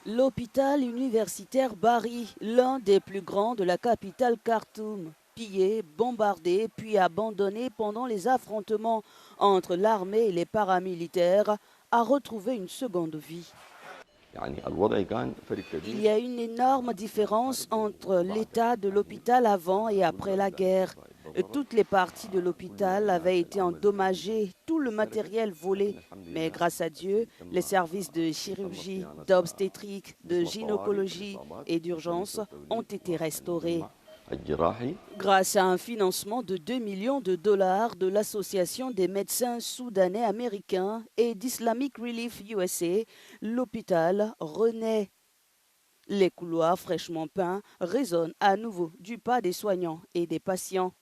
L'hôpital universitaire Bari, l'un des plus grands de la capitale Khartoum, pillé, bombardé, puis abandonné pendant les affrontements entre l'armée et les paramilitaires, a retrouvé une seconde vie. Il y a une énorme différence entre l'état de l'hôpital avant et après la guerre. Toutes les parties de l'hôpital avaient été endommagées, tout le matériel volé. Mais grâce à Dieu, les services de chirurgie, d'obstétrique, de gynécologie et d'urgence ont été restaurés. Grâce à un financement de 2 millions de dollars de l'Association des médecins soudanais américains et d'Islamic Relief USA, l'hôpital renaît. Les couloirs fraîchement peints résonnent à nouveau du pas des soignants et des patients.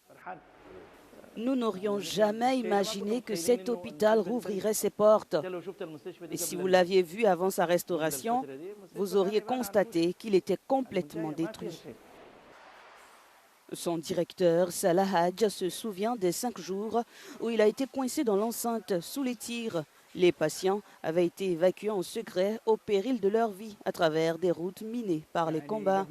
Nous n'aurions jamais imaginé que cet hôpital rouvrirait ses portes. Et si vous l'aviez vu avant sa restauration, vous auriez constaté qu'il était complètement détruit. Son directeur, Salah Hadj, se souvient des 5 jours où il a été coincé dans l'enceinte sous les tirs. Les patients avaient été évacués en secret au péril de leur vie à travers des routes minées par les combats.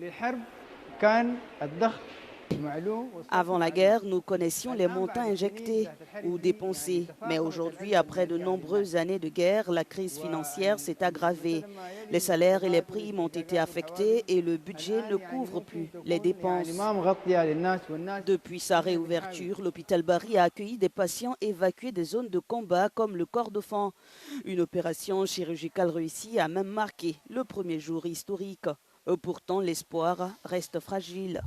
Avant la guerre, nous connaissions les montants injectés ou dépensés. Mais aujourd'hui, après de nombreuses années de guerre, la crise financière s'est aggravée. Les salaires et les primes ont été affectés et le budget ne couvre plus les dépenses. Depuis sa réouverture, l'hôpital Bari a accueilli des patients évacués des zones de combat comme le Kordofan. Une opération chirurgicale réussie a même marqué le premier jour historique. Pourtant, l'espoir reste fragile.